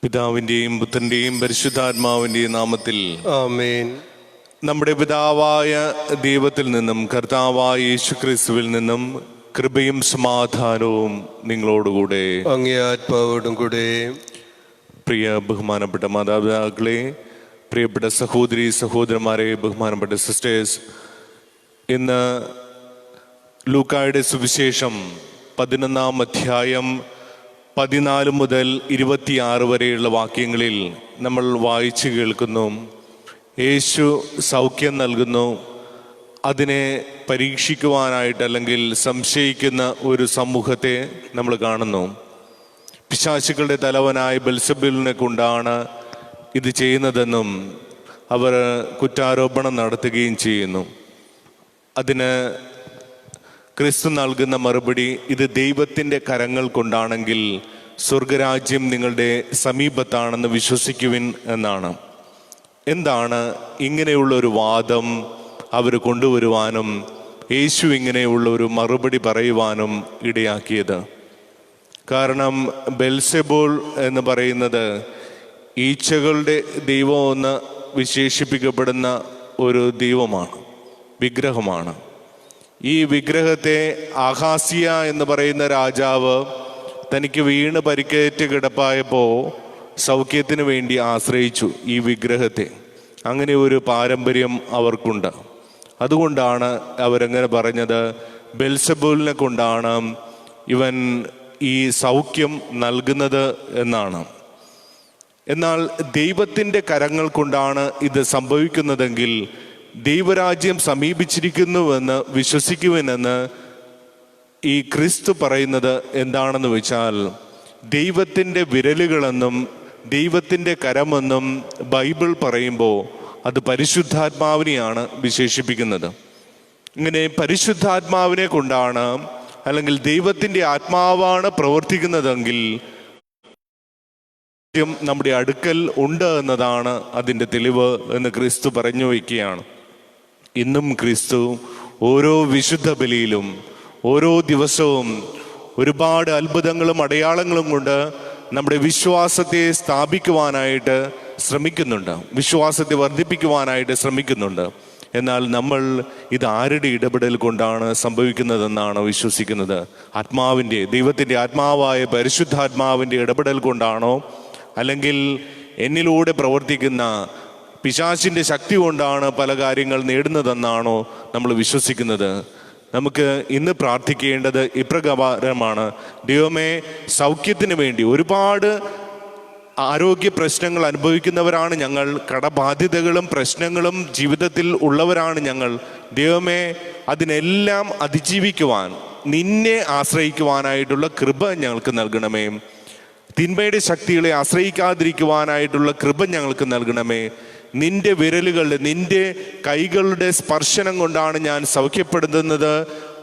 പിതാവിന്റെയും പുത്രന്റെയും പരിശുദ്ധാത്മാവിന്റെയും നാമത്തിൽ ആമേൻ. നമ്മുടെ പിതാവായ ദൈവത്തിൽ നിന്നും കർത്താവായ യേശുക്രിസ്തുവിൽ നിന്നും കൃപയും സമാധാനവും നിങ്ങളോടുകൂടെ അങ്ങേ ആത്മാവോടും കൂടെ. പ്രിയ ബഹുമാനപ്പെട്ട മാതാപിതാക്കളെ, പ്രിയപ്പെട്ട സഹോദരി സഹോദരന്മാരെ, ബഹുമാനപ്പെട്ട സിസ്റ്റേഴ്സ്, ഇന്ന് ലൂക്കായുടെ സുവിശേഷം 11-ാം അധ്യായം 14 മുതൽ 26 വരെയുള്ള വാക്യങ്ങളിൽ നമ്മൾ വായിച്ചു കേൾക്കുന്നു. യേശു സൗഖ്യം നൽകുന്നു. അതിനെ പരീക്ഷിക്കുവാനായിട്ട് അല്ലെങ്കിൽ സംശയിക്കുന്ന ഒരു സമൂഹത്തെ നമ്മൾ കാണുന്നു. പിശാചുക്കളുടെ തലവനായ ബെൽസബൂലിനെ കൊണ്ടാണ് ഇത് ചെയ്യുന്നതെന്നും അവർ കുറ്റാരോപണം നടത്തുകയും ചെയ്യുന്നു. അതിന് ക്രിസ്തു നൽകുന്ന മറുപടി, ഇത് ദൈവത്തിൻ്റെ കരങ്ങൾ കൊണ്ടാണെങ്കിൽ സ്വർഗരാജ്യം നിങ്ങളുടെ സമീപത്താണെന്ന് വിശ്വസിക്കുവിൻ എന്നാണ്. എന്താണ് ഇങ്ങനെയുള്ള ഒരു വാദം അവർ കൊണ്ടുവരുവാനും യേശു ഇങ്ങനെയുള്ള ഒരു മറുപടി പറയുവാനും ഇടയാക്കിയത്? കാരണം ബെൽസെബൂൾ എന്ന് പറയുന്നത് ഈച്ചകളുടെ ദൈവമെന്ന് വിശേഷിപ്പിക്കപ്പെടുന്ന ഒരു ദൈവമാണ്, വിഗ്രഹമാണ്. ഈ വിഗ്രഹത്തെ ആഹാസിയ എന്ന് പറയുന്ന രാജാവ് തനിക്ക് വീണ് പരിക്കേറ്റ് കിടപ്പായപ്പോൾ സൗഖ്യത്തിന് വേണ്ടി ആശ്രയിച്ചു ഈ വിഗ്രഹത്തെ. അങ്ങനെ ഒരു പാരമ്പര്യം അവർക്കുണ്ട്. അതുകൊണ്ടാണ് അവരെങ്ങനെ പറഞ്ഞത്, ബെൽസബൂലിനെ കൊണ്ടാണ് ഇവൻ ഈ സൗഖ്യം നൽകുന്നത് എന്നാണ്. എന്നാൽ ദൈവത്തിൻ്റെ കരങ്ങൾ കൊണ്ടാണ് ഇത് സംഭവിക്കുന്നതെങ്കിൽ ദൈവരാജ്യം സമീപിച്ചിരിക്കുന്നുവെന്ന് വിശ്വസിക്കുവെന്ന് ഈ ക്രിസ്തു പറയുന്നത് എന്താണെന്ന് വെച്ചാൽ, ദൈവത്തിൻ്റെ വിരലുകളെന്നും ദൈവത്തിൻ്റെ കരമെന്നും ബൈബിൾ പറയുമ്പോൾ അത് പരിശുദ്ധാത്മാവിനെയാണ് വിശേഷിപ്പിക്കുന്നത്. ഇങ്ങനെ പരിശുദ്ധാത്മാവിനെ കൊണ്ടാണ് അല്ലെങ്കിൽ ദൈവത്തിൻ്റെ ആത്മാവാണ് പ്രവർത്തിക്കുന്നതെങ്കിൽ നമ്മുടെ അടുക്കൽ ഉണ്ട് എന്നതാണ് അതിൻ്റെ തെളിവ് എന്ന് ക്രിസ്തു പറഞ്ഞു വയ്ക്കുകയാണ്. ഇന്നും ക്രിസ്തു ഓരോ വിശുദ്ധ ബലിയിലും ഓരോ ദിവസവും ഒരുപാട് അത്ഭുതങ്ങളും അടയാളങ്ങളും കൊണ്ട് നമ്മുടെ വിശ്വാസത്തെ സ്ഥാപിക്കുവാനായിട്ട് ശ്രമിക്കുന്നുണ്ട്, വിശ്വാസത്തെ വർദ്ധിപ്പിക്കുവാനായിട്ട് ശ്രമിക്കുന്നുണ്ട്. എന്നാൽ നമ്മൾ ഇത് ആരുടെ ഇടപെടൽ കൊണ്ടാണ് സംഭവിക്കുന്നതെന്നാണ് വിശ്വസിക്കുന്നത്? ആത്മാവിൻ്റെ, ദൈവത്തിൻ്റെ ആത്മാവായ പരിശുദ്ധാത്മാവിൻ്റെ ഇടപെടൽ കൊണ്ടാണോ, അല്ലെങ്കിൽ എന്നിലൂടെ പ്രവർത്തിക്കുന്ന പിശാചിൻ്റെ ശക്തി കൊണ്ടാണ് പല കാര്യങ്ങൾ നേടുന്നതെന്നാണോ നമ്മൾ വിശ്വസിക്കുന്നത്? നമുക്ക് ഇന്ന് പ്രാർത്ഥിക്കേണ്ടത് ഇപ്രകാരമാണ്: ദൈവമേ, സൗഖ്യത്തിന് വേണ്ടി ഒരുപാട് ആരോഗ്യ പ്രശ്നങ്ങൾ അനുഭവിക്കുന്നവരാണ് ഞങ്ങൾ, കടബാധ്യതകളും പ്രശ്നങ്ങളും ജീവിതത്തിൽ ഉള്ളവരാണ് ഞങ്ങൾ. ദൈവമേ, അതിനെല്ലാം അതിജീവിക്കുവാൻ, നിന്നെ ആശ്രയിക്കുവാനായിട്ടുള്ള കൃപ ഞങ്ങൾക്ക് നൽകണമേ. തിന്മയുടെ ശക്തികളെ ആശ്രയിക്കാതിരിക്കുവാനായിട്ടുള്ള കൃപ ഞങ്ങൾക്ക് നൽകണമേ. നിന്റെ വിരലുകളുടെ, നിന്റെ കൈകളുടെ സ്പർശനം കൊണ്ടാണ് ഞാൻ സൗഖ്യപ്പെടുന്നത്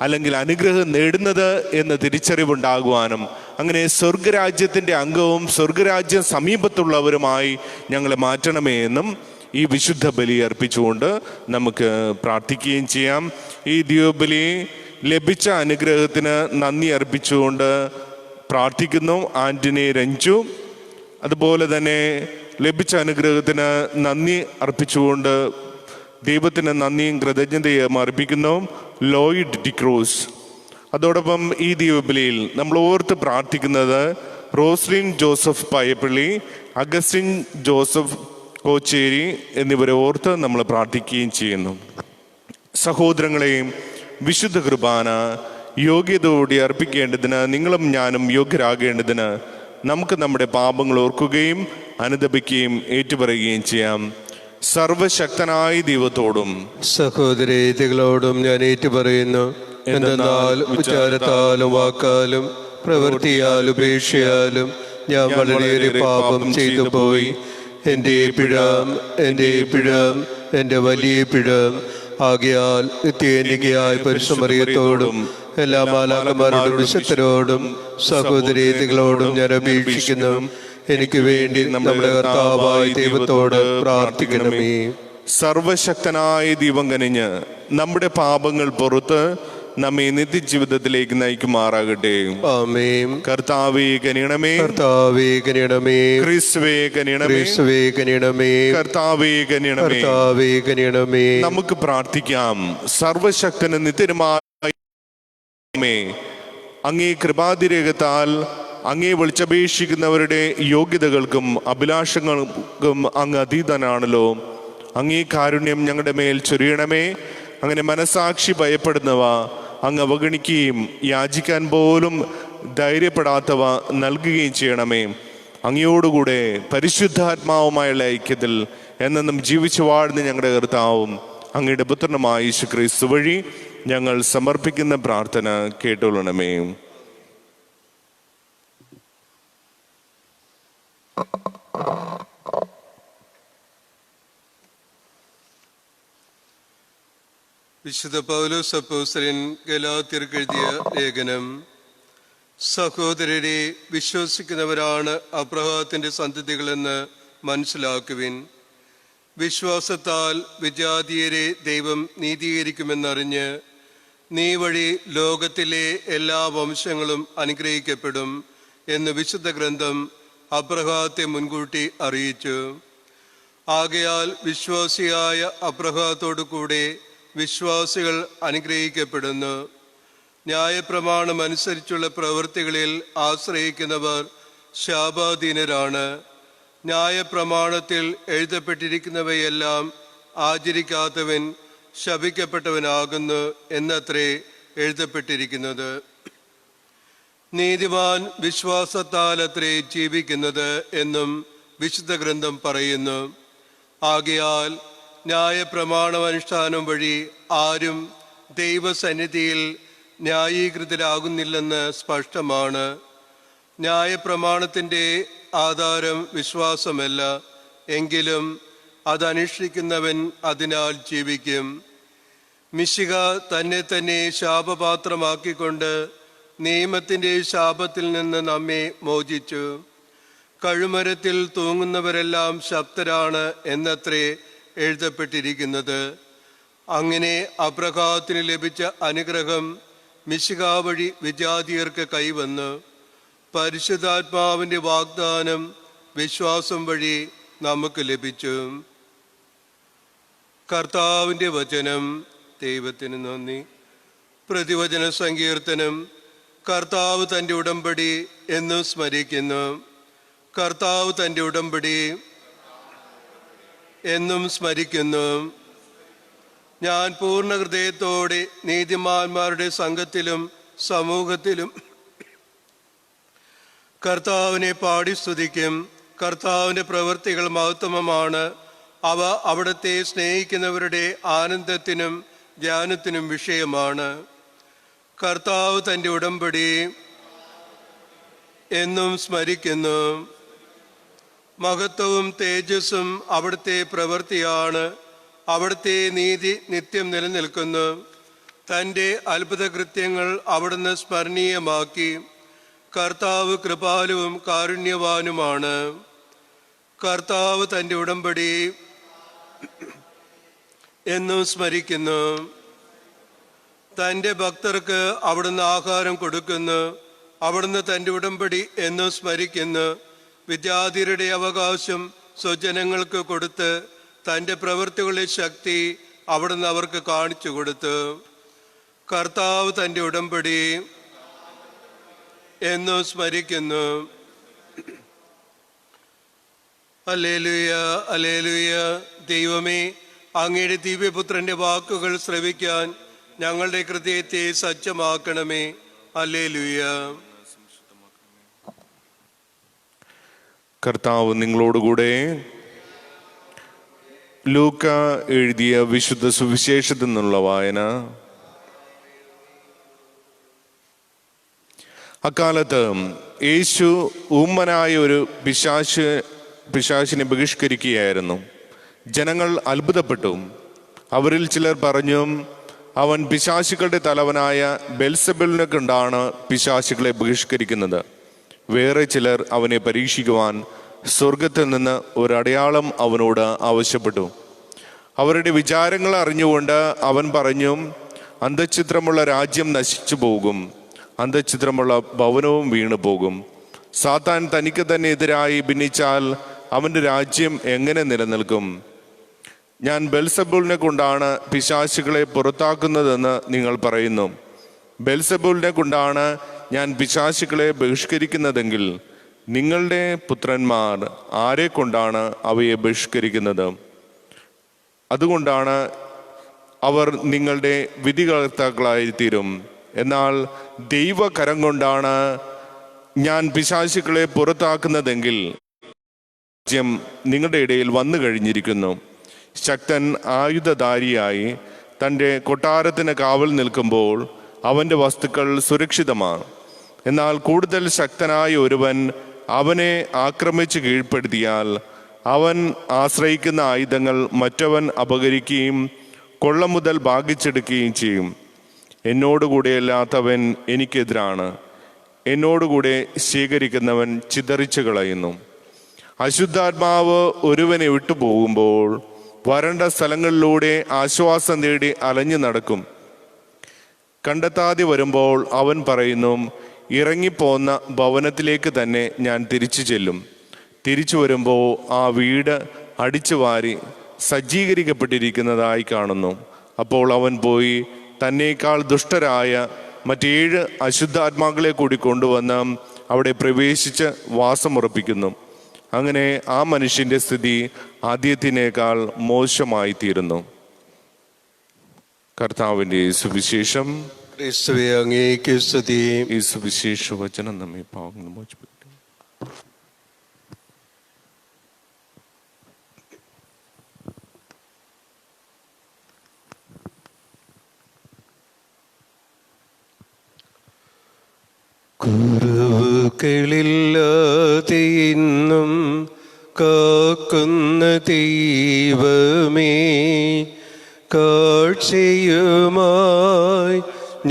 അല്ലെങ്കിൽ അനുഗ്രഹം നേടുന്നത് എന്ന തിരിച്ചറിവുണ്ടാകുവാനും അങ്ങനെ സ്വർഗരാജ്യത്തിൻ്റെ അംഗവും സ്വർഗരാജ്യം സമീപത്തുള്ളവരുമായി ഞങ്ങളെ മാറ്റണമേ എന്നും ഈ വിശുദ്ധ ബലി അർപ്പിച്ചുകൊണ്ട് നമുക്ക് പ്രാർത്ഥിക്കുകയും ചെയ്യാം. ഈ ദിവ്യബലി ലഭിച്ച അനുഗ്രഹത്തിന് നന്ദി അർപ്പിച്ചുകൊണ്ട് പ്രാർത്ഥിക്കുന്നു. ആന്റണി രഞ്ജു, അതുപോലെ തന്നെ ലഭിച്ച അനുഗ്രഹത്തിന് നന്ദി അർപ്പിച്ചുകൊണ്ട് ദൈവത്തിന് നന്ദിയും കൃതജ്ഞതയും അർപ്പിക്കുന്നു. ലോയിഡ് ഡിക്രൂസ്. അതോടൊപ്പം ഈ ദിവ്യബലിയിൽ നമ്മൾ ഓർത്ത് പ്രാർത്ഥിക്കുന്നത് റോസ്ലിൻ ജോസഫ് പായപ്പള്ളി, അഗസ്റ്റിൻ ജോസഫ് കോച്ചേരി എന്നിവരെ ഓർത്ത് നമ്മൾ പ്രാർത്ഥിക്കുകയും ചെയ്യുന്നു. സഹോദരങ്ങളെയും, വിശുദ്ധ കുർബാന യോഗ്യതയോടെ അർപ്പിക്കേണ്ടതിന് നിങ്ങളും ഞാനും യോഗ്യരാകേണ്ടതിന് നമുക്ക് നമ്മുടെ പാപങ്ങൾ ഓർക്കുകയും അനുദപിക്കുകയും ഏറ്റുപറയുകയും ചെയ്യാം. സർവശക്തനായ ദൈവത്തോടും സഹോദരീതികളോടും ഞാൻ ഏറ്റുപറയുന്നു. എന്തെന്നാൽ വിചാരത്താലും വാക്കാലും പ്രവൃത്തിയാലും ഉപേക്ഷയാലും ഞാൻ വളരെയേറെ പാപം ചെയ്തു പോയി. എൻ്റെ പിഴ, എൻ്റെ വലിയ പിഴ. ആകയാൽ നിത്യേനികയായ പരിശുദ്ധമറിയത്തോടും എല്ലാ മാലാഖമാരോടും വിശുദ്ധരോടും സഹോദരീതികളോടും ഞാൻ അപേക്ഷിക്കുന്നു, എനിക്ക് വേണ്ടി നമ്മുടെ കർത്താവായ ദൈവത്തോട് പ്രാർത്ഥിക്കണമേ. സർവശക്തനായ ദൈവം കനിഞ്ഞ് നമ്മുടെ പാപങ്ങൾ പുറത്ത് നമ്മെ നിത്യജീവിതത്തിലേക്ക് നയിക്കുമാറാകട്ടെ. ആമേൻ. കർത്താവേ കനിയണമേ. കർത്താവേ കനിയണമേ. ക്രിസ്തുവേ കനിയണമേ. ക്രിസ്തുവേ കനിയണമേ. കർത്താവേ കനിയണമേ. കർത്താവേ കനിയണമേ. നമുക്ക് പ്രാർത്ഥിക്കാം. സർവശക്തന് നിത്യമായ അങ്ങേ കൃപാതിരേകത്താൽ അങ്ങേ വിളിച്ചപേക്ഷിക്കുന്നവരുടെ യോഗ്യതകൾക്കും അഭിലാഷങ്ങൾക്കും അങ്ങ് അതീതനാണല്ലോ. അങ്ങേ കാരുണ്യം ഞങ്ങളുടെ മേൽ ചൊരിയണമേ. അങ്ങനെ മനസാക്ഷി ഭയപ്പെടുന്നവ അങ്ങ് അവഗണിക്കുകയും യാചിക്കാൻ പോലും ധൈര്യപ്പെടാത്തവ നൽകുകയും ചെയ്യണമേ. അങ്ങയോടുകൂടെ പരിശുദ്ധാത്മാവുമായുള്ള ഐക്യത്തിൽ എന്നെന്നും ജീവിച്ചു വാഴുന്ന ഞങ്ങളുടെ കർത്താവും അങ്ങയുടെ പുത്രനുമായ യേശു ക്രിസ്തു വഴി ഞങ്ങൾ സമർപ്പിക്കുന്ന പ്രാർത്ഥന കേട്ടുകൊള്ളണമേ. വിശുദ്ധ പൗലോസ് അപ്പോസ്തലൻ ഗലാത്യർക്ക് എഴുതിയ ലേഖനം. സഹോദരരെ, വിശ്വസിക്കുന്നവരാണ് അബ്രഹാത്തിന്റെ സന്തതികളെന്ന് മനസ്സിലാക്കുവിൻ. വിശ്വാസത്താൽ വിജാതീയരെ ദൈവം നീതീകരിക്കുമെന്നറിഞ്ഞ് നീ വഴി ലോകത്തിലെ എല്ലാ വംശങ്ങളും അനുഗ്രഹിക്കപ്പെടും എന്ന് വിശുദ്ധ ഗ്രന്ഥം അബ്രഹാത്തെ മുൻകൂട്ടി അറിയിച്ചു. ആകയാൽ വിശ്വാസിയായ അബ്രഹാത്തോടു കൂടെ വിശ്വാസികൾ അനുഗ്രഹിക്കപ്പെടുന്നു. ന്യായപ്രമാണം അനുസരിച്ചുള്ള പ്രവൃത്തികളിൽ ആശ്രയിക്കുന്നവർ ശാപാധീനരാണ്. ന്യായപ്രമാണത്തിൽ എഴുതപ്പെട്ടിരിക്കുന്നവയെല്ലാം ആചരിക്കാത്തവൻ ശപിക്കപ്പെട്ടവനാകുന്നു എന്നത്രേ എഴുതപ്പെട്ടിരിക്കുന്നത്. നീതിമാൻ വിശ്വാസത്താൽ അത്രേ ജീവിക്കുന്നത് എന്നും വിശുദ്ധ ഗ്രന്ഥം പറയുന്നു. ആകയാൽ ന്യായപ്രമാണമനുഷ്ഠാനം വഴി ആരും ദൈവസന്നിധിയിൽ ന്യായീകൃതരാകുന്നില്ലെന്ന് സ്പഷ്ടമാണ്. ന്യായപ്രമാണത്തിൻ്റെ ആധാരം വിശ്വാസമല്ല, എങ്കിലും അതനുഷ്ഠിക്കുന്നവൻ അതിനാൽ ജീവിക്കും. മിശിഹ തന്നെ തന്നെ ശാപപാത്രമാക്കിക്കൊണ്ട് നിയമത്തിൻ്റെ ശാപത്തിൽ നിന്ന് നമ്മെ മോചിച്ചു. കഴുമരത്തിൽ തൂങ്ങുന്നവരെല്ലാം ശബ്ദരാണ് എന്നത്രേ എഴുതപ്പെട്ടിരിക്കുന്നത്. അങ്ങനെ അബ്രഹാത്തിന് ലഭിച്ച അനുഗ്രഹം മിശിഹ വഴി വിജാതിയർക്ക് കൈവന്നു. പരിശുദ്ധാത്മാവിൻ്റെ വാഗ്ദാനം വിശ്വാസം വഴി നമുക്ക് ലഭിച്ചു. കർത്താവിൻ്റെ വചനം. ദൈവത്തിന് നന്ദി. പ്രതിവചന സങ്കീർത്തനം. കർത്താവ് തൻ്റെ ഉടമ്പടി എന്നും സ്മരിക്കുന്നു. കർത്താവ് തൻ്റെ ഉടമ്പടി എന്നും സ്മരിക്കുന്നു. ഞാൻ പൂർണ്ണ ഹൃദയത്തോടെ നീതിമാന്മാരുടെ സംഘത്തിലും സമൂഹത്തിലും കർത്താവിനെ പാടി സ്തുതിക്കും. കർത്താവിൻ്റെ പ്രവൃത്തികൾ മഹത്വമാണ്. അവ അവിടുത്തെ സ്നേഹിക്കുന്നവരുടെ ആനന്ദത്തിനും ധ്യാനത്തിനും വിഷയമാണ്. കർത്താവ് തൻ്റെ ഉടമ്പടി എന്നും സ്മരിക്കുന്നു. മഹത്വവും തേജസ്സും അവിടുത്തെ പ്രവൃത്തിയാണ്. അവിടുത്തെ നീതി നിത്യം നിലനിൽക്കുന്നു. തൻ്റെ അത്ഭുത കൃത്യങ്ങൾ അവിടുന്ന് സ്മരണീയമാക്കി. കർത്താവ് കൃപാലുവും കാരുണ്യവാനുമാണ്. കർത്താവ് തൻ്റെ ഉടമ്പടി എന്നും സ്മരിക്കുന്നു. തൻ്റെ ഭക്തർക്ക് അവിടുന്ന് ആഹാരം കൊടുക്കുന്നു. അവിടുന്ന് തൻ്റെ ഉടമ്പടി എന്നും സ്മരിക്കുന്നു. വിജാതിയരുടെ അവകാശം സ്വജനങ്ങൾക്ക് കൊടുത്ത് തൻ്റെ പ്രവൃത്തികളുടെ ശക്തി അവിടുന്ന് അവർക്ക് കാണിച്ചു കൊടുത്തു. കർത്താവ് തൻ്റെ ഉടമ്പടി എന്നും സ്മരിക്കുന്നു. Hallelujah, hallelujah. ദൈവമേ, അങ്ങയുടെ ദിവ്യപുത്രന്റെ വാക്കുകൾ ശ്രവിക്കാൻ ഞങ്ങളുടെ ഹൃദയത്തെ സജ്ജമാക്കണമേ. ഹല്ലേലൂയ. കർത്താവ് നിങ്ങളോടുകൂടെ. ലൂക്ക എഴുതിയ വിശുദ്ധ സുവിശേഷത്തിൽ നിന്നുള്ള വായന. അക്കാലത്ത് യേശു ഊമ്മനായ ഒരു പിശാചിനെ ബഹിഷ്കരിക്കുകയായിരുന്നു. ജനങ്ങൾ അത്ഭുതപ്പെട്ടു. അവരിൽ ചിലർ പറഞ്ഞു, അവൻ പിശാചുക്കളുടെ തലവനായ ബെൽസെബൂലിനെ കൊണ്ടാണ് പിശാചുക്കളെ ബഹിഷ്കരിക്കുന്നത്. വേറെ ചിലർ അവനെ പരീക്ഷിക്കുവാൻ സ്വർഗത്തിൽ നിന്ന് ഒരടയാളം അവനോട് ആവശ്യപ്പെട്ടു. അവരുടെ വിചാരങ്ങൾ അറിഞ്ഞുകൊണ്ട് അവൻ പറഞ്ഞു, അന്തഃഛിദ്രമുള്ള രാജ്യം നശിച്ചു പോകും, അന്തഃഛിദ്രമുള്ള ഭവനവും വീണു പോകും. സാത്താൻ തനിക്ക് തന്നെ എതിരായി ഭിന്നിച്ചാൽ അവൻ്റെ രാജ്യം എങ്ങനെ നിലനിൽക്കും? ഞാൻ ബെൽസബൂലിനെ കൊണ്ടാണ് പിശാചുകളെ പുറത്താക്കുന്നതെന്ന് നിങ്ങൾ പറയുന്നു. ബെൽസബൂലിനെ കൊണ്ടാണ് ഞാൻ പിശാചുകളെ ബഹിഷ്കരിക്കുന്നതെങ്കിൽ നിങ്ങളുടെ പുത്രന്മാർ ആരെ കൊണ്ടാണ് അവയെ ബഹിഷ്കരിക്കുന്നത്? അതുകൊണ്ടാണ് അവർ നിങ്ങളുടെ വിധികർത്താക്കളായിത്തീരും. എന്നാൽ ദൈവകരം കൊണ്ടാണ് ഞാൻ പിശാചുക്കളെ പുറത്താക്കുന്നതെങ്കിൽ രാജ്യം നിങ്ങളുടെ ഇടയിൽ വന്നു കഴിഞ്ഞിരിക്കുന്നു. ശക്തൻ ആയുധധാരിയായി തൻ്റെ കൊട്ടാരത്തിന് കാവൽ നിൽക്കുമ്പോൾ അവൻ്റെ വസ്തുക്കൾ സുരക്ഷിതമാണ്. എന്നാൽ കൂടുതൽ ശക്തനായ ഒരുവൻ അവനെ ആക്രമിച്ച് കീഴ്പ്പെടുത്തിയാൽ അവൻ ആശ്രയിക്കുന്ന ആയുധങ്ങൾ മറ്റവൻ അപഹരിക്കുകയും കൊള്ള മുതൽ ഭാഗിച്ചെടുക്കുകയും ചെയ്യും. എന്നോടുകൂടെയല്ലാത്തവൻ എനിക്കെതിരാണ്, എന്നോടുകൂടെ സ്വീകരിക്കുന്നവൻ ചിതറിച്ചു കളയുന്നു. അശുദ്ധാത്മാവ് ഒരുവനെ വിട്ടുപോകുമ്പോൾ വരണ്ട സ്ഥലങ്ങളിലൂടെ ആശ്വാസം തേടി അലഞ്ഞു നടക്കും. കണ്ടെത്താതെ വരുമ്പോൾ അവൻ പറയുന്നു, ഇറങ്ങിപ്പോന്ന ഭവനത്തിലേക്ക് തന്നെ ഞാൻ തിരിച്ചു ചെല്ലും. തിരിച്ചു വരുമ്പോൾ ആ വീട് അടിച്ചു വാരി സജ്ജീകരിക്കപ്പെട്ടിരിക്കുന്നതായി കാണുന്നു. അപ്പോൾ അവൻ പോയി തന്നേക്കാൾ ദുഷ്ടരായ മറ്റേഴ് അശുദ്ധാത്മാക്കളെ കൂടി കൊണ്ടുവന്ന് അവിടെ പ്രവേശിച്ച് വാസമുറപ്പിക്കുന്നു. അങ്ങനെ ആ മനുഷ്യന്റെ സ്ഥിതി ആദ്യത്തിനേക്കാൾ മോശമായി തീരുന്നു. കർത്താവിൻ്റെ സുവിശേഷം. ക്രിസ്തുവേ, അങ്ങേക്ക് സ്തുതി. ഈ സുവിശേഷ വചനം നമ്മെ പാവങ്ങൾ മോചിപ്പിക്കും. കുറവുകളില്ലാതെ ഇന്നും കാക്കുന്ന ദൈവമേ, കാഴ്ചയുമായി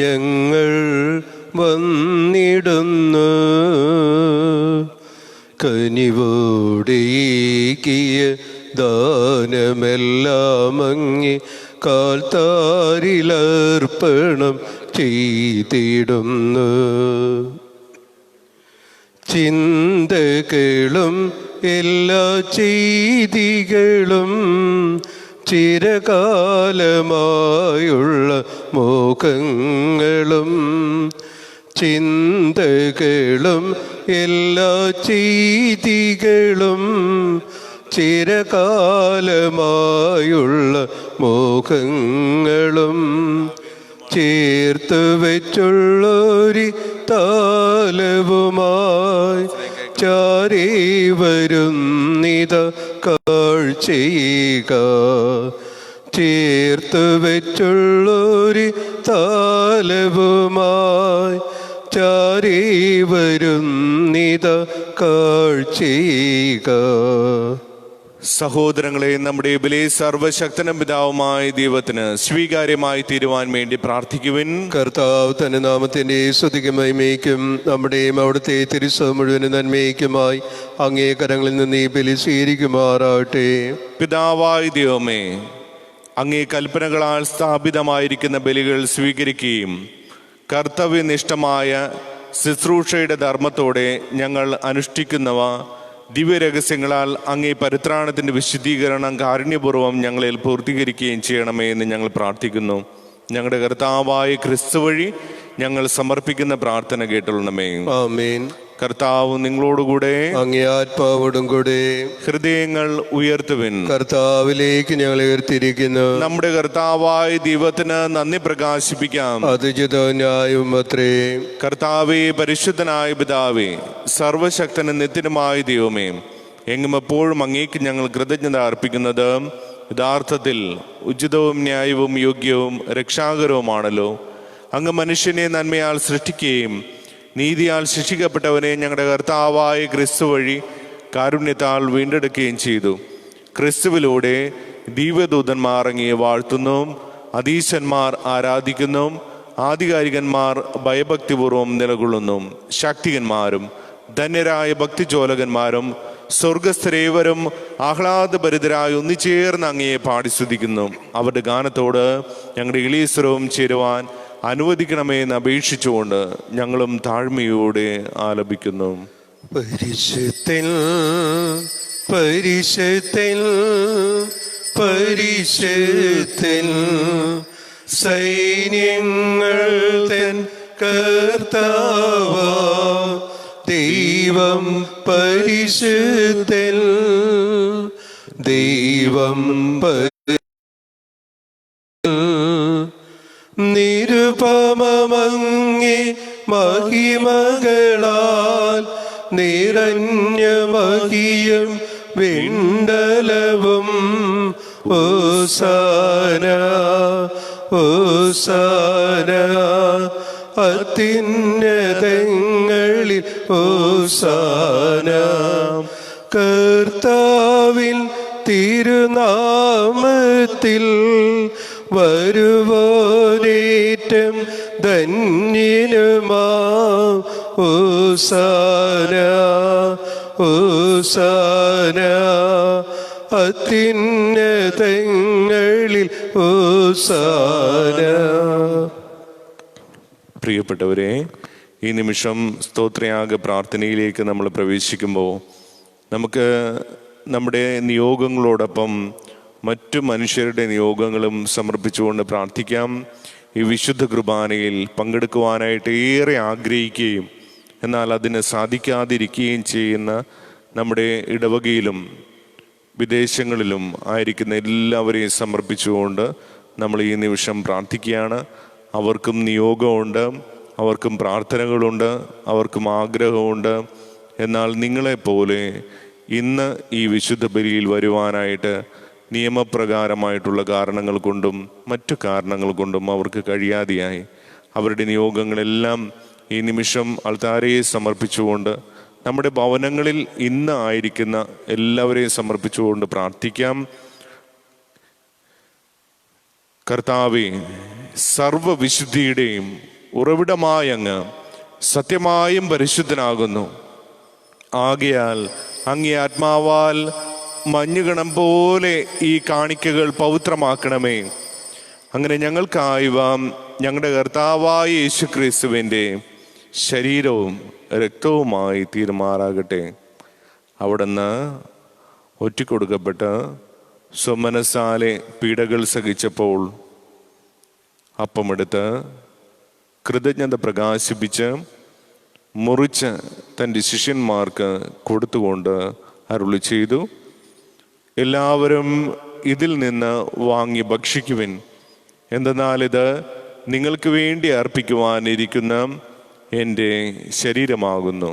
ഞങ്ങൾ വന്നിടുന്നു. കനിവോടെയേകിയ ദാനമെല്ലാം അങ്ങേ കാൽത്താരിലർപ്പണം ചെയ്തിടുന്നു. ചിന്തകളും എല്ലാ ചെയ്തികളും ചിരകാലമായുള്ള മോഹങ്ങളും, ചിന്തകളും എല്ലാ ചെയ്തികളും ചിരകാലമായുള്ള മോഹങ്ങളും ചേർത്ത് വെച്ചുള്ളൊരു താലവുമായി ചാരി വരുന്നിത കാഴ്ചയുക. ചേർത്ത് വെച്ചുള്ളൊരു താലവുമായി ചാരി വരുന്നിത കാഴ്ചയുക. സഹോദരങ്ങളെ, നമ്മുടെ ബലി സർവശക്തനും പിതാവുമായ ദൈവത്തിന് സ്വീകാര്യമായി തീരുവാൻ വേണ്ടി പ്രാർത്ഥിക്കുവിൻ. കർത്താവ് തന്റെ നാമത്തിന്റെ സ്തുതിക്കും മഹിമയ്ക്കും നമ്മുടെയും അവിടുത്തെ തിരുസഭ മുഴുവൻ നന്മയ്ക്കുമായി അങ്ങേ കരങ്ങളിൽ നിന്ന് ഈ ബലി സ്വീകരിക്കുമാറാകട്ടെ. പിതാവായ ദൈവമേ, അങ്ങേ കൽപ്പനകളാൽ സ്ഥാപിതമായിരിക്കുന്ന ബലികൾ സ്വീകരിക്കുകയും കർത്തവ്യനിഷ്ഠമായ ശുശ്രൂഷയുടെ ധർമ്മത്തോടെ ഞങ്ങൾ അനുഷ്ഠിക്കുന്നവ ദിവ്യരഹസ്യങ്ങളാൽ അങ്ങേ പരിത്രാണത്തിൻ്റെ വിശുദ്ധീകരണം കാരുണ്യപൂർവ്വം ഞങ്ങളിൽ പൂർത്തീകരിക്കുകയും ചെയ്യണമേ എന്ന് ഞങ്ങൾ പ്രാർത്ഥിക്കുന്നു. ഞങ്ങളുടെ കർത്താവായ ക്രിസ്തു വഴി ഞങ്ങൾ സമർപ്പിക്കുന്ന പ്രാർത്ഥന കേട്ടുള്ളണമേ. ആമേൻ. കർത്താവ് നിങ്ങളോടുകൂടെ, അങ്ങേ ആത്മാവോടും കൂടെ. ഹൃദയങ്ങൾ ഉയർത്തുവിൻ. കർത്താവിലേക്ക് ഞങ്ങൾ ഉയർത്തിയിരിക്കുന്നു. നമ്മുടെ കർത്താവായ ദൈവത്തിന് നന്ദി പ്രകാശിപ്പിക്കാം. അത് ന്യായവും അത്രേ. കർത്താവേ, പരിശുദ്ധനായ പിതാവേ, സർവശക്തനും നിത്യനുമായ ദൈവമേ, എങ്ങും എപ്പോഴും അങ്ങേക്ക് ഞങ്ങൾ കൃതജ്ഞത അർപ്പിക്കുന്നത് യഥാർത്ഥത്തിൽ ഉചിതവും ന്യായവും യോഗ്യവും രക്ഷാകരവുമാണല്ലോ. അങ്ങ് മനുഷ്യനെ നന്മയാൽ സൃഷ്ടിക്കുകയും നീതിയാൽ ശിക്ഷിക്കപ്പെട്ടവനെ ഞങ്ങളുടെ കർത്താവായ ക്രിസ്തു വഴി കാരുണ്യത്താൽ വീണ്ടെടുക്കുകയും ചെയ്തു. ക്രിസ്തുവിലൂടെ ദിവ്യദൂതന്മാർ അങ്ങയെ വാഴ്ത്തുന്നു, അധീശന്മാർ ആരാധിക്കുന്നു, ആധികാരികന്മാർ ഭയഭക്തിപൂർവ്വം നിലകൊള്ളുന്നു. ശക്തികന്മാരും ധന്യരായ ഭക്തിചോലകന്മാരും സ്വർഗസ്ഥരേവരും ആഹ്ലാദഭരിതരായി ഒന്നിച്ചേർന്ന് അങ്ങയെ പാടി സ്തുതിക്കുന്നു. അവരുടെ ഗാനത്തോട് ഞങ്ങളുടെ എളിയ സ്വരവും ചേരുവാൻ അനുവദിക്കണമേ എന്ന് അപേക്ഷിച്ചുകൊണ്ട് ഞങ്ങളും താഴ്മയോടെ ആലപിക്കുന്നു. പരിശുദ്ധൻ പരിശുദ്ധൻ പരിശുദ്ധൻ സൈന്യങ്ങൾ തൻ കർത്താവാ ദൈവം പരിശുദ്ധൻ ദൈവം നിരുപമങ്ങേ മഹിമകളാൽ നിറഞ്ഞ മഹിയും വിണ്ടലവും ഓസാന ഓസാന അത്യുന്നതങ്ങളിൽ ഓസാന കർത്താവിൻ തിരുനാമത്തിൽ വരുവോനേറ്റം ധന്യനുമാ ഓസാന ഓസാന അത്യുന്നതങ്ങളിൽ ഓസാന. പ്രിയപ്പെട്ടവരെ, ഈ നിമിഷം സ്തോത്രയാഗ പ്രാർത്ഥനയിലേക്ക് നമ്മൾ പ്രവേശിക്കുമ്പോൾ നമുക്ക് നമ്മുടെ നിയോഗങ്ങളോടൊപ്പം മറ്റു മനുഷ്യരുടെ നിയോഗങ്ങളും സമർപ്പിച്ചുകൊണ്ട് പ്രാർത്ഥിക്കാം. ഈ വിശുദ്ധ കുർബാനയിൽ പങ്കെടുക്കുവാനായിട്ട് ഏറെ ആഗ്രഹിക്കുകയും എന്നാൽ അതിന് സാധിക്കാതിരിക്കുകയും ചെയ്യുന്ന നമ്മുടെ ഇടവകയിലും വിദേശങ്ങളിലും ആയിരിക്കുന്ന എല്ലാവരെയും സമർപ്പിച്ചുകൊണ്ട് നമ്മൾ ഈ നിമിഷം പ്രാർത്ഥിക്കുകയാണ്. അവർക്കും നിയോഗമുണ്ട്, അവർക്കും പ്രാർത്ഥനകളുണ്ട്, അവർക്കും ആഗ്രഹമുണ്ട്. എന്നാൽ നിങ്ങളെപ്പോലെ ഇന്ന് ഈ വിശുദ്ധ ബലിയിൽ വരുവാനായിട്ട് നിയമപ്രകാരമായിട്ടുള്ള കാരണങ്ങൾ കൊണ്ടും മറ്റു കാരണങ്ങൾ കൊണ്ടും അവർക്ക് കഴിയാതെയായി. അവരുടെ നിയോഗങ്ങളെല്ലാം ഈ നിമിഷം അൾത്താരയെ സമർപ്പിച്ചുകൊണ്ട് നമ്മുടെ ഭവനങ്ങളിൽ ഇന്ന് ആയിരിക്കുന്ന എല്ലാവരെയും സമർപ്പിച്ചുകൊണ്ട് പ്രാർത്ഥിക്കാം. കർത്താവേ, സർവവിശുദ്ധിയുടെയും ഉറവിടമായ അങ്ങ് സത്യമായും പരിശുദ്ധനാകുന്നു. ആകയാൽ അങ്ങേ ആത്മാവാൽ മഞ്ഞുകണം പോലെ ഈ കാണിക്കകൾ പവിത്രമാക്കണമേ. അങ്ങനെ ഞങ്ങൾക്കായവ ഞങ്ങളുടെ കർത്താവായ യേശുക്രിസ്തുവിൻ്റെ ശരീരവും രക്തവുമായി തീരുമാറാകട്ടെ. അവിടുന്ന് ഒറ്റിക്കൊടുക്കപ്പെട്ട് സ്വമനസാലെ പീഡകൾ സഹിച്ചപ്പോൾ അപ്പമെടുത്ത് കൃതജ്ഞത പ്രകാശിപ്പിച്ച് മുറിച്ച് തൻ്റെ ശിഷ്യന്മാർക്ക് കൊടുത്തുകൊണ്ട് അരുളി ചെയ്തു, എല്ലാവരും ഇതിൽ നിന്ന് വാങ്ങി ഭക്ഷിക്കുവിൻ. എന്തെന്നാൽ ഇത് നിങ്ങൾക്ക് വേണ്ടി അർപ്പിക്കുവാനിരിക്കുന്ന എൻ്റെ ശരീരമാകുന്നു.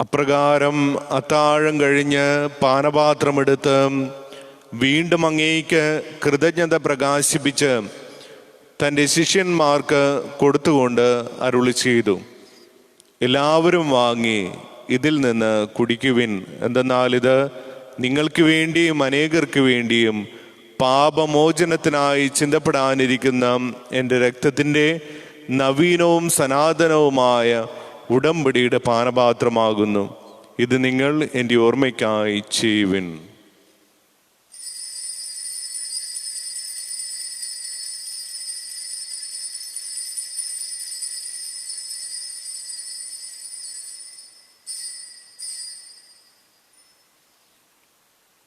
അപ്രകാരം അത്താഴം കഴിഞ്ഞ് പാനപാത്രമെടുത്ത് വീണ്ടും അങ്ങേയ്ക്ക് കൃതജ്ഞത പ്രകാശിപ്പിച്ച് തൻ്റെ ശിഷ്യന്മാർക്ക് കൊടുത്തുകൊണ്ട് അരുളി ചെയ്തു, എല്ലാവരും വാങ്ങി ഇതിൽ നിന്ന് കുടിക്കുവിൻ. എന്തെന്നാൽ ഇത് നിങ്ങൾക്ക് വേണ്ടിയും അനേകർക്ക് വേണ്ടിയും പാപമോചനത്തിനായി ചിന്തപ്പെടാനിരിക്കുന്ന എൻ്റെ രക്തത്തിൻ്റെ നവീനവും സനാതനവുമായ ഉടമ്പടിയുടെ പാനപാത്രമാകുന്നു. ഇത് നിങ്ങൾ എൻ്റെ ഓർമ്മയ്ക്കായി ചെയ്യുവിൻ.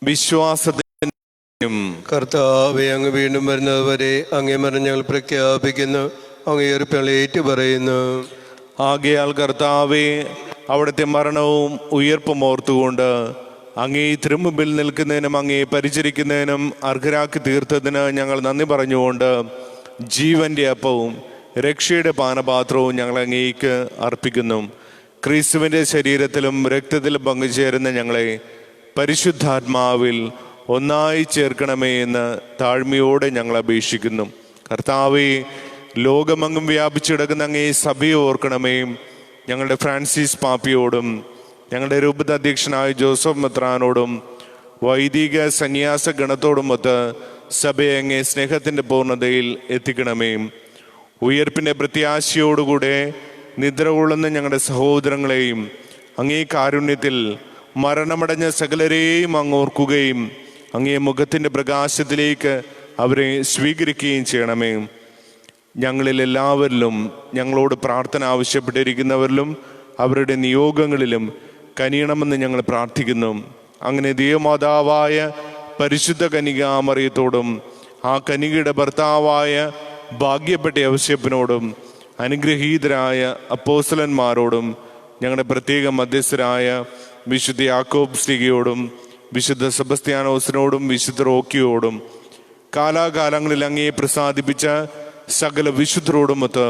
വിശ്വാസത്തിനും കർത്താവെ, അങ്ങ് വീണ്ടും വരുന്നതുവരെ അങ്ങേ മരണം ഞങ്ങൾ പ്രഖ്യാപിക്കുന്നു, അങ്ങേർപ്പങ്ങൾ ഏറ്റു പറയുന്നു. ആകയാൽ കർത്താവെ, അവിടുത്തെ മരണവും ഉയർപ്പും ഓർത്തുകൊണ്ട് അങ്ങേ തിരുമുമ്പിൽ നിൽക്കുന്നതിനും അങ്ങേ പരിചരിക്കുന്നതിനും അർഹരാക്കി തീർത്തതിന് ഞങ്ങൾ നന്ദി പറഞ്ഞുകൊണ്ട് ജീവന്റെ അപ്പവും രക്ഷയുടെ പാനപാത്രവും ഞങ്ങൾ അങ്ങേക്ക് അർപ്പിക്കുന്നു. ക്രിസ്തുവിൻ്റെ ശരീരത്തിലും രക്തത്തിലും പങ്കുചേരുന്ന ഞങ്ങളെ പരിശുദ്ധാത്മാവിൽ ഒന്നായി ചേർക്കണമേ എന്ന് താഴ്മയോടെ ഞങ്ങൾ അപേക്ഷിക്കുന്നു. കർത്താവെ, ലോകമെങ്ങും വ്യാപിച്ചിടക്കുന്ന അങ്ങേ സഭയെ ഓർക്കണമേ. ഞങ്ങളുടെ ഫ്രാൻസിസ് പാപ്പിയോടും ഞങ്ങളുടെ രൂപത അധ്യക്ഷനായ ജോസഫ് മെത്രാനോടും വൈദിക സന്യാസ ഗണത്തോടുമൊത്ത് സഭയെ അങ്ങേ സ്നേഹത്തിൻ്റെ പൂർണ്ണതയിൽ എത്തിക്കണമേ. ഉയർപ്പിൻ്റെ പ്രത്യാശയോടുകൂടെ നിദ്ര കൊള്ളുന്ന ഞങ്ങളുടെ സഹോദരങ്ങളെയും അങ്ങേ കാരുണ്യത്തിൽ മരണമടഞ്ഞ സകലരെയും അങ്ങ് ഓർക്കുകയും അങ്ങേ മുഖത്തിൻ്റെ പ്രകാശത്തിലേക്ക് അവരെ സ്വീകരിക്കുകയും ചെയ്യണമേ. ഞങ്ങളിൽ എല്ലാവരിലും ഞങ്ങളോട് പ്രാർത്ഥന ആവശ്യപ്പെട്ടിരിക്കുന്നവരിലും അവരുടെ നിയോഗങ്ങളിലും കനിയണമെന്ന് ഞങ്ങൾ പ്രാർത്ഥിക്കുന്നു. അങ്ങനെ ദൈവമാതാവായ പരിശുദ്ധ കന്യകാമറിയത്തോടും ആ കന്യകയുടെ ഭർത്താവായ ഭാഗ്യപ്പെട്ട ഔസേപ്പിനോടും അനുഗ്രഹീതരായ അപ്പോസ്തലന്മാരോടും ഞങ്ങളുടെ പ്രത്യേക മധ്യസ്ഥരായ വിശുദ്ധ യാക്കോബ് ശ്ലീഹയോടും വിശുദ്ധ സെബസ്ത്യാനോസിനോടും വിശുദ്ധ റോക്കിയോടും കാലാകാലങ്ങളിൽ അങ്ങയെ പ്രസാദിപ്പിച്ച സകല വിശുദ്ധരോടുമൊത്ത്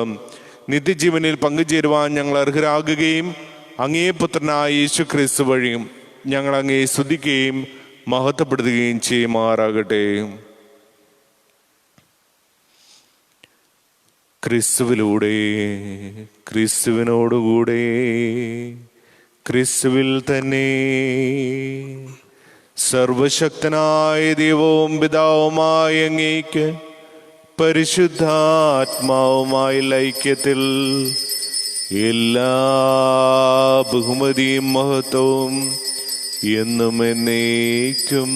നിത്യജീവനിൽ പങ്കുചേരുവാൻ ഞങ്ങൾ അർഹരാകുകയും അങ്ങേ പുത്രനായ യേശു ക്രിസ്തു വഴിയും ഞങ്ങൾ അങ്ങയെ സ്തുതിക്കുകയും മഹത്വപ്പെടുത്തുകയും ചെയ്യുമാറാകട്ടെ. ക്രിസ്തുവിലൂടെ, ക്രിസ്തുവിനോടുകൂടെ, ക്രിസ്തുവിൽ തന്നെ സർവശക്തനായ ദൈവവും പിതാവുമായ അങ്ങേക്ക് പരിശുദ്ധാത്മാവുമായി ഐക്യത്തിൽ എല്ലാ ബഹുമതിയും മഹത്വവും എന്നും എന്നേക്കും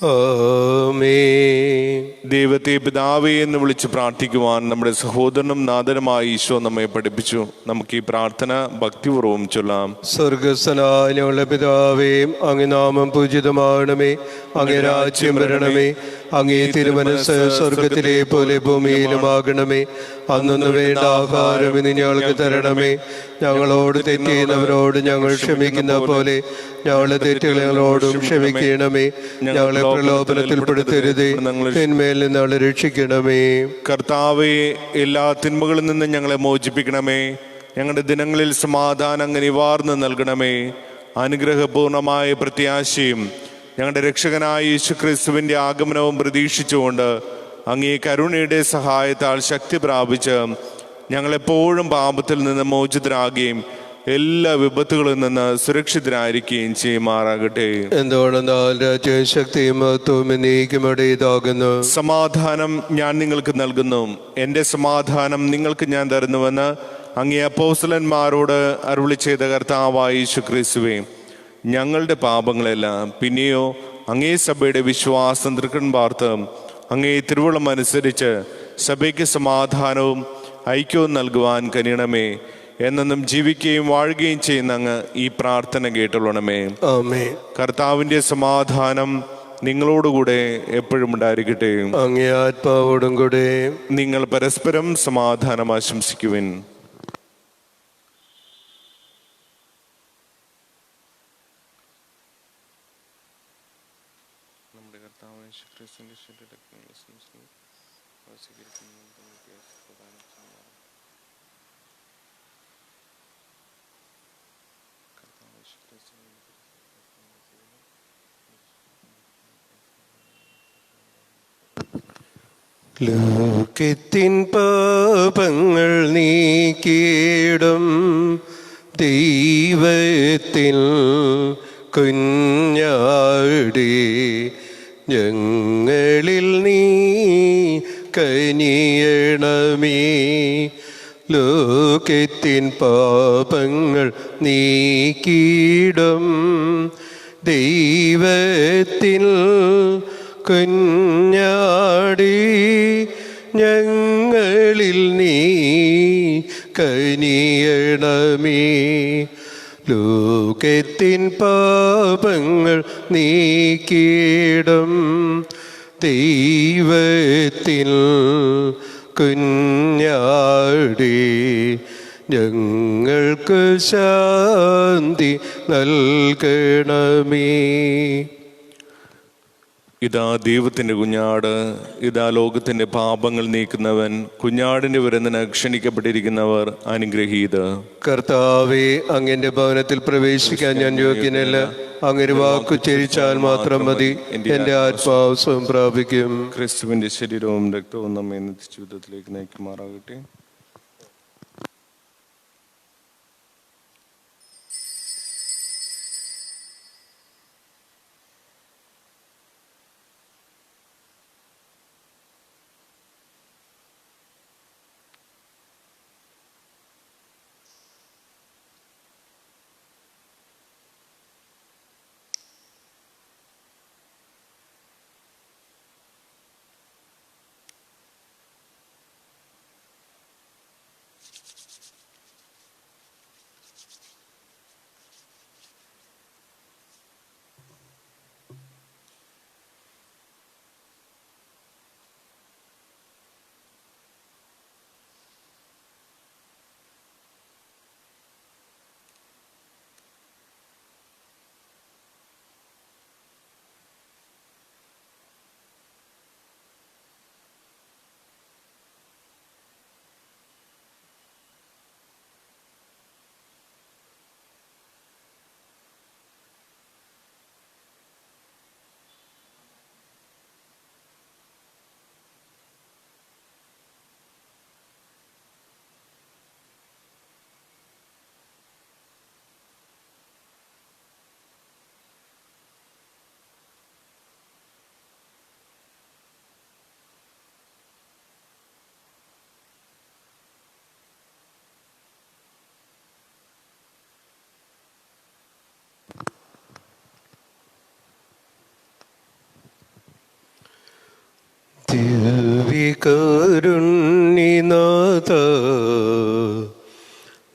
ആമേൻ. ദൈവത്തെ പിതാവേ എന്ന് വിളിച്ച് പ്രാർത്ഥിക്കുവാൻ നമ്മുടെ സഹോദരനും നാഥനുമായ ഈശോ നമ്മെ പഠിപ്പിച്ചു. നമുക്ക് ഈ പ്രാർത്ഥന ഭക്തിപൂർവ്വം ചൊല്ലാം. സ്വർഗസ്ഥനായ ഞങ്ങളുടെ പിതാവേ, അങ്ങേ നാമം പൂജിതമാകണമേ, അങ്ങേ രാജ്യം വരണമേ, അങ്ങേ തിരുമനസ്സ് സ്വർഗത്തിലെ പോലെ ഭൂമിയിലുമാകണമേ. അന്നു വേണ്ട ആഹാരം ഇന്ന് ഞങ്ങൾക്ക് തരണമേ. ഞങ്ങളോട് തെറ്റ് ചെയ്യുന്നവരോട് ഞങ്ങൾ ക്ഷമിക്കുന്ന പോലെ ഞങ്ങളുടെ തെറ്റുകൾ ഞങ്ങളോടും ക്ഷമിക്കണമേ. ഞങ്ങളെ പ്രലോഭനത്തിൽപ്പെടുത്തരുതേ, തിന്മയിൽ നിന്ന് ഞങ്ങളെ രക്ഷിക്കണമേ. കർത്താവേ, എല്ലാ തിന്മകളിൽ നിന്ന് ഞങ്ങളെ മോചിപ്പിക്കണമേ. ഞങ്ങളുടെ ദിനങ്ങളിൽ സമാധാനം അങ്ങ് നിവാർന്ന് നൽകണമേ. അനുഗ്രഹപൂർണമായ പ്രത്യാശയും ഞങ്ങളുടെ രക്ഷകനായ യേശുക്രിസ്തുവിൻ്റെ ആഗമനവും പ്രതീക്ഷിച്ചുകൊണ്ട് അങ്ങേ കരുണയുടെ സഹായത്താൽ ശക്തി പ്രാപിച്ച് ഞങ്ങളെപ്പോഴും പാപത്തിൽ നിന്ന് മോചിതരാകുകയും എല്ലാ വിപത്തുകളിൽ നിന്ന് സുരക്ഷിതരായിരിക്കുകയും ചെയ്യുമാറാകട്ടെ. എന്തുകൊണ്ടെന്നാൽ രാജ്യവും ശക്തിയും മഹത്വവും എന്നേക്കും അവിടേതാകുന്നു. സമാധാനം ഞാൻ നിങ്ങൾക്ക് നൽകുന്നു, എൻ്റെ സമാധാനം നിങ്ങൾക്ക് ഞാൻ തരുന്നുവെന്ന് അങ്ങേ അപ്പോസ്തലന്മാരോട് അരുളി ചെയ്ത കർത്താവായ യേശുക്രിസ്തുവേ, ഞങ്ങളുടെ പാപങ്ങളെല്ലാം പിന്നെയോ അങ്ങേ സഭയുടെ വിശ്വാസം തൃക്കൺ പാർത്ത് അങ്ങേ തിരുവള്ളം അനുസരിച്ച് സഭയ്ക്ക് സമാധാനവും ഐക്യവും നൽകുവാൻ കനിയണമേ. എന്നും ജീവിക്കുകയും വാഴുകയും ചെയ്യുന്ന അങ്ങ് ഈ പ്രാർത്ഥന കേട്ടുള്ളണമേ. ആമേൻ. കർത്താവിൻ്റെ സമാധാനം നിങ്ങളോടുകൂടെ എപ്പോഴും ഉണ്ടായിരിക്കട്ടെ. അങ്ങേ ആത്മാവോടും കൂടെ. നിങ്ങൾ പരസ്പരം സമാധാനം ആശംസിക്കുവിൻ. ലോകത്തിൻ പാപങ്ങൾ നീക്കിയിടും ദൈവത്തിൻ കുഞ്ഞാടി, ഞങ്ങളിൽ നീ കനിയണമേ. ലോകത്തിൻ പാപങ്ങൾ നീക്കിയിടും ദൈവത്തിൻ കുഞ്ഞാടി, ഞങ്ങളിൽ നീ കനിയണമേ. ലോകത്തിൻ പാപങ്ങൾ നീക്കിയിടും ദൈവത്തിൻ കുഞ്ഞാടി, ഞങ്ങൾക്ക് ശാന്തി നൽകണമേ. ഇതാ ദൈവത്തിൻ്റെ കുഞ്ഞാട്, ഇതാ ലോകത്തിൻ്റെ പാപങ്ങൾ നീക്കുന്നവൻ. കുഞ്ഞാടിൻ്റെ വിരുന്നിന് ക്ഷണിക്കപ്പെട്ടിരിക്കുന്നവർ അനുഗ്രഹീത. കർത്താവേ, അങ്ങന്റെ ഭവനത്തിൽ പ്രവേശിക്കാൻ ഞാൻ യോഗ്യനല്ല. അങ്ങൊരു വാക്കു ചരിച്ചാൽ മാത്രം മതി, എൻ്റെ ആത്മാവ് സ്വയം പ്രാപിക്കും. ക്രിസ്തുവിൻ്റെ ശരീരവും രക്തവും നമ്മെ നിത്യ ജീവിതത്തിലേക്ക് നയിക്കുമാറാകട്ടെ.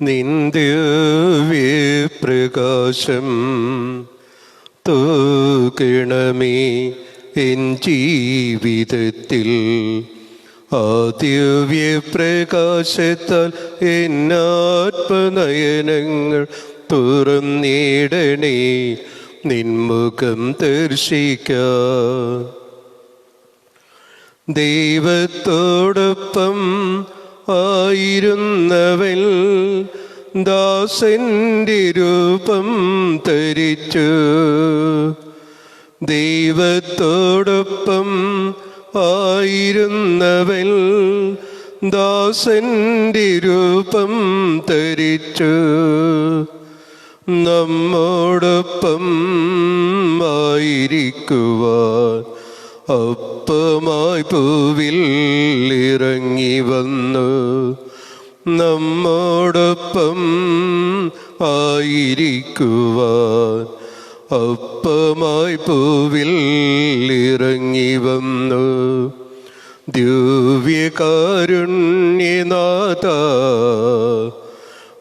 നിന്ദിവ്യപ്രകാശം തൂകണമേ എൻ ജീവിതത്തിൽ. ആ ദിവ്യപ്രകാശത്താൽ എന്നാത്മനയനങ്ങൾ തുറന്നിടണേ, നിൻമുഖം ദർശിക്കാൻ. ദൈവത്തോടൊപ്പം ആയിരുന്നവൻ ദാസന്റെ രൂപം ധരിച്ചു. ദൈവത്തോടൊപ്പം ആയിരുന്നവൻ ദാസന്റെ രൂപം ധരിച്ചു. നമ്മോടൊപ്പം ആയിരിക്കുവാൻ അപ്പമായി പൂവിൽ ഇറങ്ങി വന്നു. നമ്മോടൊപ്പം ആയിരിക്കുവാൻ അപ്പമായി പൂവിൽ ഇറങ്ങി വന്നു. ദിവ്യകാരുണ്യനാഥ,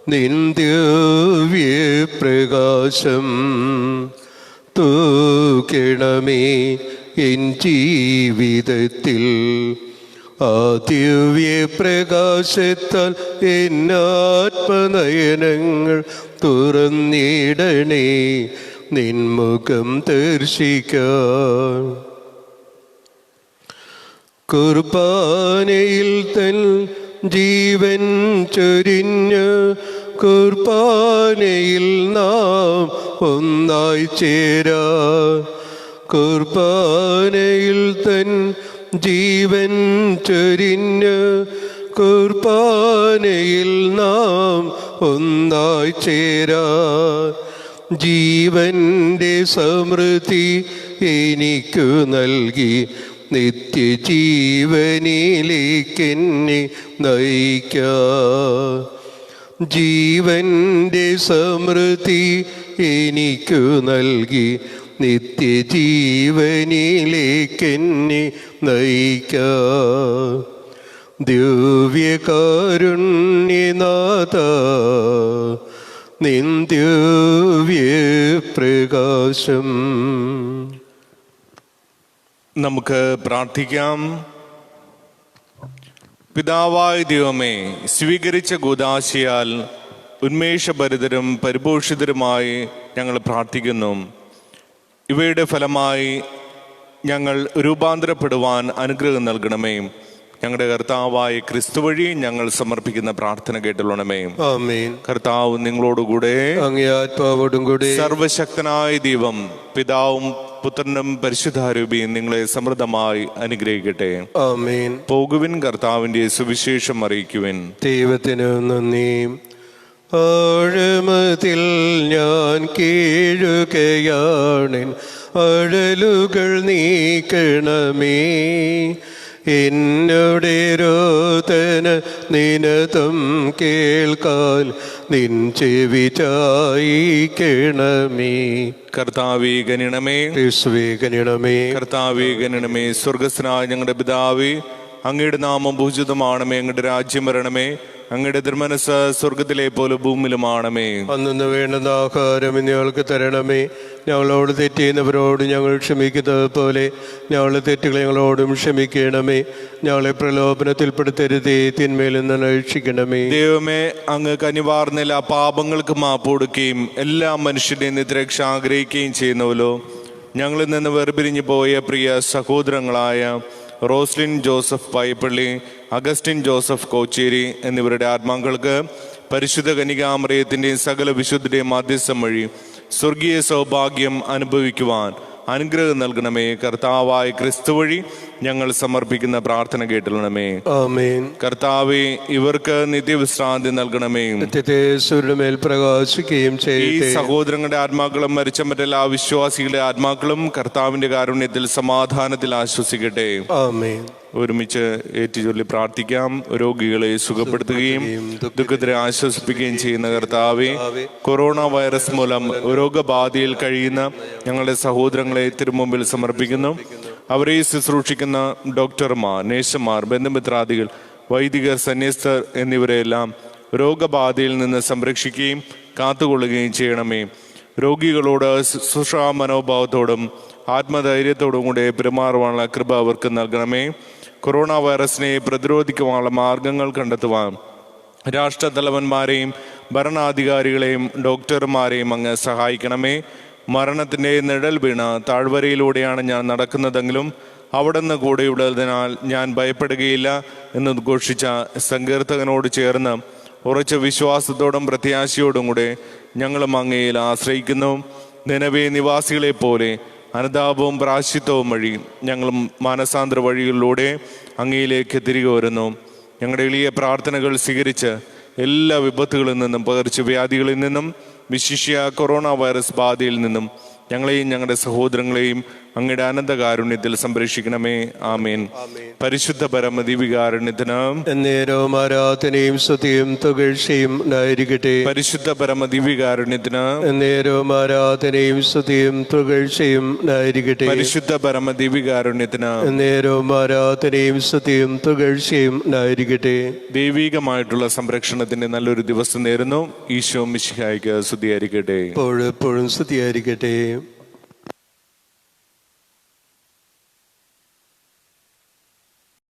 നിൻ ദിവ്യപ്രകാശം തൂക്കണമേ എൻ ജീവിതത്തിൽ. ആ ദിവ്യപ്രകാശത്താൽ എന്നാത്മനയനങ്ങൾ തുറന്നിടണേ, നിൻമുഖം ദർശിക്കാൻ. കുർബാനയിൽ തൻ ജീവൻ ചൊരിഞ്ഞ് കുർബാനയിൽ നാം ഒന്നായി ചേരാ. കുർബാനയിൽ തൻ ജീവൻ ചൊരിഞ്ഞ് കുർബാനയിൽ നാം ഒന്നായി ചേരാ. ജീവന്റെ സമൃദ്ധി എനിക്കു നൽകി നിത്യജീവനിലേക്കെന്നെ നയിക്കാം. ജീവന്റെ സമൃദ്ധി എനിക്കു നൽകി നിത്യജീവനിലേക്കെന്നെ നയിക്കാം. ദിവ്യകാരുണ്യനാഥ, നിൻ ദിവ്യപ്രകാശം. നമുക്ക് പ്രാർത്ഥിക്കാം. പിതാവായ ദൈവമേ, സ്വീകരിച്ച കൂദാശയാൽ ഉന്മേഷഭരിതരും പരിപോഷിതരുമായി ഞങ്ങൾ പ്രാർത്ഥിക്കുന്നു. ഇവയുടെ ഫലമായി ഞങ്ങൾ രൂപാന്തരപ്പെടുവാൻ അനുഗ്രഹം നൽകണമേ. ഞങ്ങളുടെ കർത്താവായ ക്രിസ്തു വഴി ഞങ്ങൾ സമർപ്പിക്കുന്ന പ്രാർത്ഥന കേട്ടുള്ളണമേ. ആമേൻ. കർത്താവ് നിങ്ങളോടുകൂടെ, അങ്ങേ ആത്മാവോടും കൂടെ. സർവശക്തനായ ദൈവം പിതാവും പുത്രനും പരിശുദ്ധാരൂപിയും നിങ്ങളെ സമൃദ്ധമായി അനുഗ്രഹിക്കട്ടെ. ആമേൻ. പോകുവിൻ, കർത്താവിന്റെ സുവിശേഷം അറിയിക്കുവിൻ. ദൈവത്തിന് നന്ദി. ആഴമതിൽ ഞാൻ കീഴുകയാണ്, അഴലുകൾ നീക്കണമേ. എന്നോടെ രോദന നിനതം കേൾക്കാൻ നിൻ ചെവി ചായിക്കണമേ. കർത്താവേ ഗണിണമേ, യേശുവേ ഗണിണമേ. കർത്താവേ ഗണിണമേ. സ്വർഗസ്നായ ഞങ്ങളുടെ പിതാവേ, അങ്ങയുടെ നാമം പൂജിതമാണമേ. അങ്ങയുടെ രാജ്യം വരണമേ. അങ്ങയുടെ തിരുമനസ് സ്വർഗത്തിലെ പോലെ ഭൂമിയിലുമാണമേ. അന്നു വേണ്ടുന്ന ആഹാരം ഞങ്ങൾക്ക് തരണമേ. ഞങ്ങളോട് തെറ്റിയുന്നവരോട് ഞങ്ങൾ ക്ഷമിക്കുന്നത് പോലെ ഞങ്ങളുടെ തെറ്റുകൾ ഞങ്ങളോടും ക്ഷമിക്കണമേ. ഞങ്ങളെ പ്രലോഭനത്തിൽപ്പെടുത്തരുതേ, തിന്മയിൽ നിന്ന് രക്ഷിക്കണമേ. ദൈവമേ, അങ്ങ് കനിവാർന്ന എല്ലാ പാപങ്ങൾക്ക് മാപ്പ് കൊടുക്കുകയും എല്ലാ മനുഷ്യരുടെയും നിത്യരക്ഷ ആഗ്രഹിക്കുകയും ചെയ്യുന്നുവല്ലോ. ഞങ്ങളിൽ നിന്ന് വേർപിരിഞ്ഞു പോയ പ്രിയ സഹോദരങ്ങളായ റോസ്ലിൻ ജോസഫ് പായിപ്പള്ളി, അഗസ്റ്റിൻ ജോസഫ് കോച്ചേരി എന്നിവരുടെ ആത്മാക്കൾക്ക് പരിശുദ്ധ കന്യകാമറിയത്തിൻ്റെയും സകല വിശുദ്ധരുടെയും മാധ്യസ്ഥം വഴി സ്വർഗീയ സൗഭാഗ്യം അനുഭവിക്കുവാൻ അനുഗ്രഹം നൽകണമേ. കർത്താവായ ക്രിസ്തു വഴി ഞങ്ങൾ സമർപ്പിക്കുന്ന പ്രാർത്ഥന കേട്ടണമേ. ആമേൻ. കർത്താവേ, ഇവർക്ക് നിത്യവിശ്രാന്തി നൽകണമേ. മേൽ പ്രകാശിക്കുകയും ഈ സഹോദരങ്ങളുടെ ആത്മാക്കളും മരിച്ച മറ്റെല്ലാ വിശ്വാസികളുടെ ആത്മാക്കളും കർത്താവിന്റെ കാരുണ്യത്തിൽ സമാധാനത്തിൽ ആശ്വസിക്കട്ടെ. ആമേൻ. ഒരുമിച്ച് ഏറ്റുചൊല്ലി പ്രാർത്ഥിക്കാം. രോഗികളെ സുഖപ്പെടുത്തുകയും ദുഃഖത്തിനെ ആശ്വസിപ്പിക്കുകയും ചെയ്യുന്ന കർത്താവേ, കൊറോണ വൈറസ് മൂലം രോഗബാധയിൽ കഴിയുന്ന ഞങ്ങളുടെ സഹോദരങ്ങളെ തിരുമുമ്പിൽ സമർപ്പിക്കുന്നു. അവരെ ശുശ്രൂഷിക്കുന്ന ഡോക്ടർമാർ, നേഴ്സുമാർ, ബന്ധുമിത്രാദികൾ, വൈദികർ, സന്യസ്തർ എന്നിവരെല്ലാം രോഗബാധയിൽ നിന്ന് സംരക്ഷിക്കുകയും കാത്തുകൊള്ളുകയും ചെയ്യണമേ. രോഗികളോട് ശുശ്രൂഷാ മനോഭാവത്തോടും ആത്മധൈര്യത്തോടും കൂടെ പെരുമാറുവാനുള്ള കൃപ അവർക്ക് നൽകണമേ. കൊറോണ വൈറസിനെ പ്രതിരോധിക്കുവാനുള്ള മാർഗങ്ങൾ കണ്ടെത്തുവാൻ രാഷ്ട്രതലവന്മാരെയും ഭരണാധികാരികളെയും ഡോക്ടർമാരെയും അങ്ങ് സഹായിക്കണമേ. മരണത്തിൻ്റെ നിഴൽ വീണ താഴ്വരയിലൂടെയാണ് ഞാൻ നടക്കുന്നതെങ്കിലും അവിടുന്ന് കൂടെയുള്ളതിനാൽ ഞാൻ ഭയപ്പെടുകയില്ല എന്ന് ഉദ്ഘോഷിച്ച സങ്കീർത്തകനോട് ചേർന്ന് ഉറച്ച വിശ്വാസത്തോടും പ്രത്യാശയോടും കൂടെ ഞങ്ങളും അങ്ങയിൽ ആശ്രയിക്കുന്നു. നിനവേ നിവാസികളെ പോലെ അനുതാപവും പ്രായശ്ചിത്തവും വഴി ഞങ്ങളും മാനസാന്തര വഴികളിലൂടെ അങ്ങയിലേക്ക് തിരികെ വരുന്നു. ഞങ്ങളുടെ എളിയ പ്രാർത്ഥനകൾ സ്വീകരിച്ച് എല്ലാ വിപത്തുകളിൽ നിന്നും, പകർച്ചവ്യാധികളിൽ നിന്നും, വിശിഷ്യ കൊറോണ വൈറസ് ബാധയിൽ നിന്നും ഞങ്ങളെയും ഞങ്ങളുടെ സഹോദരങ്ങളെയും അങ്ങയുടെ അനന്തകാരുണ്യത്തിൽ സംരക്ഷിക്കണമേ. ആമേൻ. പരിശുദ്ധ പരമദിവികാരുണ്യത്തിന് എന്നേരവും ആരാധനയും സ്തുതിയും പുകഴ്ചയും ഉണ്ടായിരിക്കട്ടെ. പരിശുദ്ധ പരമദിവികാരുണ്യത്തിന് എന്നേരവും ആരാധനയും സ്തുതിയും പുകഴ്ചയും ഉണ്ടായിരിക്കട്ടെ. പരിശുദ്ധ പരമദിവികാരുണ്യത്തിന് എന്നേരവും ആരാധനയും സ്തുതിയും പുകഴ്ചയും ഉണ്ടായിരിക്കട്ടെ. ദൈവികമായിട്ടുള്ള സംരക്ഷണത്തിന്റെ നല്ലൊരു ദിവസം നേരുന്നു. ഈശോ മിശിഹായ്ക്ക് സ്തുതിയായിരിക്കട്ടെ. എപ്പോഴും സ്തുതിയായിരിക്കട്ടെ.